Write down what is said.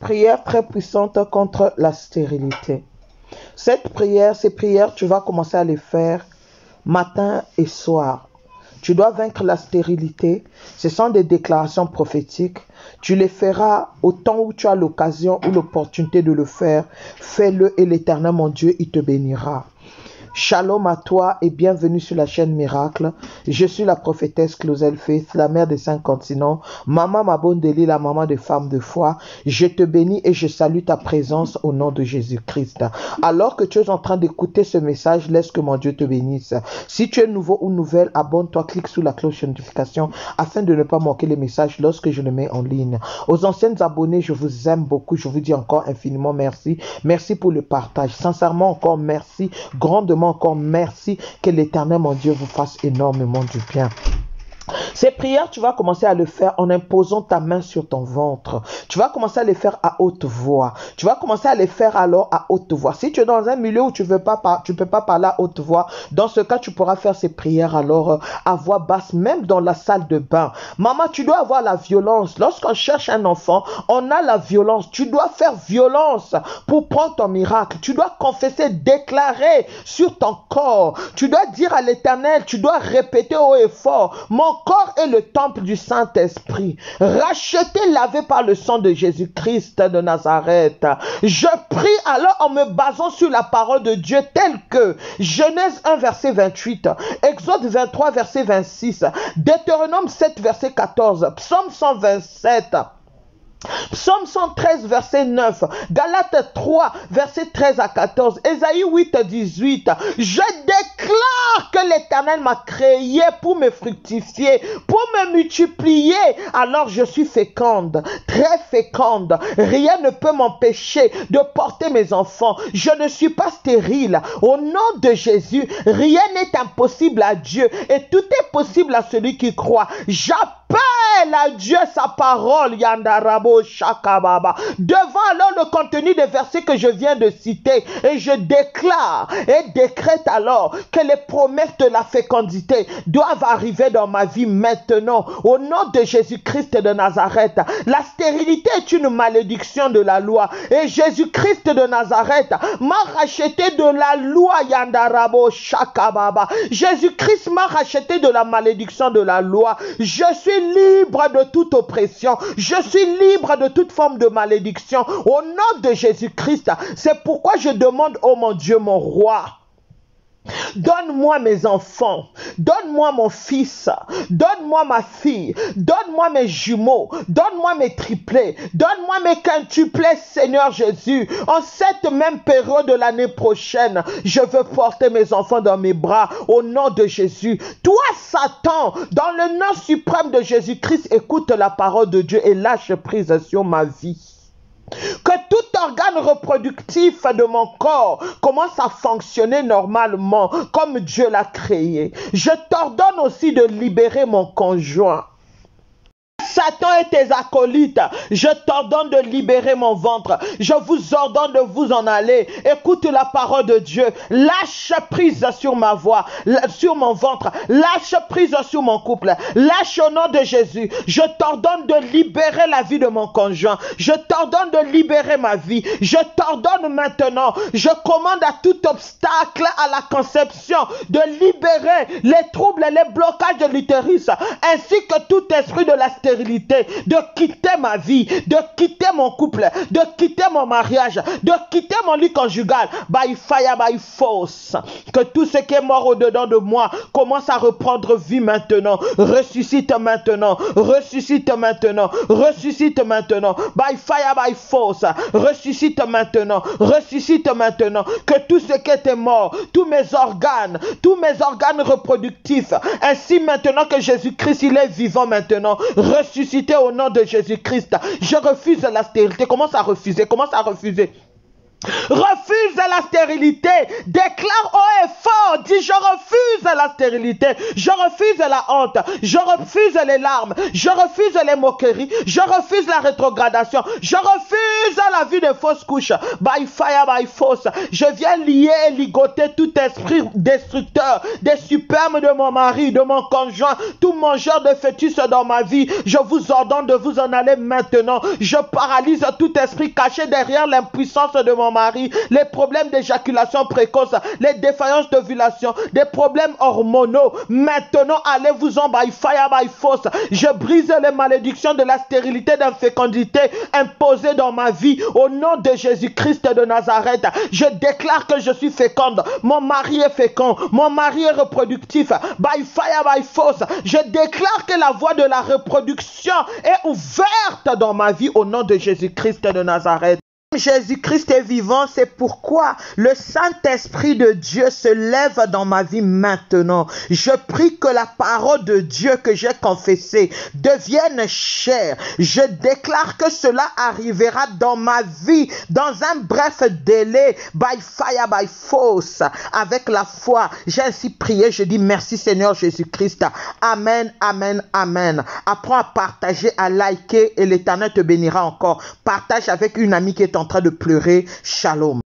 Prière très puissante contre la stérilité. Ces prières, tu vas commencer à les faire matin et soir. Tu dois vaincre la stérilité. Ce sont des déclarations prophétiques. Tu les feras au temps où tu as l'occasion ou l'opportunité de le faire. Fais-le et l'Éternel, mon Dieu, il te bénira. Shalom à toi et bienvenue sur la chaîne Miracle. Je suis la prophétesse Claudel Faith, la mère des 5 continents, maman Mabondeli, la maman des femmes de foi. Je te bénis et je salue ta présence au nom de Jésus-Christ. Alors que tu es en train d'écouter ce message, laisse que mon Dieu te bénisse. Si tu es nouveau ou nouvelle, abonne-toi, clique sur la cloche de notification afin de ne pas manquer les messages lorsque je les mets en ligne. Aux anciennes abonnés, je vous aime beaucoup. Je vous dis encore infiniment merci. Merci pour le partage. Sincèrement, encore merci. Grandement encore merci, que l'Éternel, mon Dieu, vous fasse énormément du bien. Ces prières, tu vas commencer à le faire en imposant ta main sur ton ventre. Tu vas commencer à les faire à haute voix. Tu vas commencer à les faire alors à haute voix. Si tu es dans un milieu où tu peux pas parler à haute voix, dans ce cas, tu pourras faire ces prières alors à voix basse, même dans la salle de bain. Maman, tu dois avoir la violence. Lorsqu'on cherche un enfant, on a la violence. Tu dois faire violence pour prendre ton miracle. Tu dois confesser, déclarer sur ton corps. Tu dois dire à l'Éternel, tu dois répéter haut et fort, mon corps est le temple du Saint-Esprit, racheté, lavé par le sang de Jésus-Christ de Nazareth. Je prie alors en me basant sur la parole de Dieu telle que Genèse 1 verset 28, Exode 23 verset 26, Deutéronome 7 verset 14, Psaume 127, Psaume 113, verset 9, Galates 3, verset 13 à 14, Ésaïe 8, 18. Je déclare que l'Éternel m'a créé pour me fructifier, pour me multiplier. Alors je suis féconde, très féconde. Rien ne peut m'empêcher de porter mes enfants. Je ne suis pas stérile. Au nom de Jésus, rien n'est impossible à Dieu et tout est possible à celui qui croit. J'appelle à Dieu sa parole, Yandarabo Shakababa, devant alors le contenu des versets que je viens de citer, et je déclare et décrète alors que les promesses de la fécondité doivent arriver dans ma vie maintenant, au nom de Jésus-Christ de Nazareth. La stérilité est une malédiction de la loi, et Jésus-Christ de Nazareth m'a racheté de la loi, Yandarabo Shakababa. Jésus-Christ m'a racheté de la malédiction de la loi. Je suis libre de toute oppression. Je suis libre de toute forme de malédiction. Au nom de Jésus-Christ, c'est pourquoi je demande, oh mon Dieu, mon roi, donne-moi mes enfants, donne-moi mon fils, donne-moi ma fille, donne-moi mes jumeaux, donne-moi mes triplés, donne-moi mes quintuplés, Seigneur Jésus. En cette même période de l'année prochaine, je veux porter mes enfants dans mes bras au nom de Jésus. Toi, Satan, dans le nom suprême de Jésus-Christ, écoute la parole de Dieu et lâche prise sur ma vie. Que tout organe reproductif de mon corps commence à fonctionner normalement comme Dieu l'a créé. Je t'ordonne aussi de libérer mon conjoint. Satan et tes acolytes, je t'ordonne de libérer mon ventre. Je vous ordonne de vous en aller. Écoute la parole de Dieu. Lâche prise sur ma voix, sur mon ventre. Lâche prise sur mon couple. Lâche au nom de Jésus. Je t'ordonne de libérer la vie de mon conjoint. Je t'ordonne de libérer ma vie. Je t'ordonne maintenant. Je commande à tout obstacle à la conception de libérer les troubles et les blocages de l'utérus, ainsi que tout esprit de la stérilité, de quitter ma vie, de quitter mon couple, de quitter mon mariage, de quitter mon lit conjugal, by fire, by force. Que tout ce qui est mort au-dedans de moi commence à reprendre vie maintenant. Ressuscite maintenant, ressuscite maintenant, ressuscite maintenant, by fire, by force. Ressuscite maintenant, ressuscite maintenant. Que tout ce qui était mort, tous mes organes reproductifs, ainsi maintenant que Jésus-Christ il est vivant maintenant, ressuscité au nom de Jésus-Christ. Je refuse la stérilité. Commence à refuser. Commence à refuser. Refuse la stérilité. Déclare haut et fort. Dis je refuse la stérilité. Je refuse la honte. Je refuse les larmes. Je refuse les moqueries. Je refuse la rétrogradation. Je refuse refuse la vie de fausse couche. By fire, by force. Je viens lier et ligoter tout esprit destructeur des spermes de mon mari, de mon conjoint, tout mangeur de fœtus dans ma vie. Je vous ordonne de vous en aller maintenant. Je paralyse tout esprit caché derrière l'impuissance de mon mari, les problèmes d'éjaculation précoce, les défaillances d'ovulation, des problèmes hormonaux. Maintenant, allez-vous-en by fire, by force. Je brise les malédictions de la stérilité, d'infécondité imposées dans ma vie au nom de Jésus-Christ de Nazareth. Je déclare que je suis féconde. Mon mari est fécond. Mon mari est reproductif. By fire, by force. Je déclare que la voie de la reproduction est ouverte dans ma vie au nom de Jésus-Christ de Nazareth. Jésus-Christ est vivant, c'est pourquoi le Saint-Esprit de Dieu se lève dans ma vie maintenant. Je prie que la parole de Dieu que j'ai confessée devienne chair. Je déclare que cela arrivera dans ma vie dans un bref délai, by fire, by force, avec la foi. J'ai ainsi prié, je dis merci Seigneur Jésus-Christ. Amen, amen, amen. Apprends à partager, à liker et l'Éternel te bénira encore. Partage avec une amie qui est en train de pleurer. Shalom.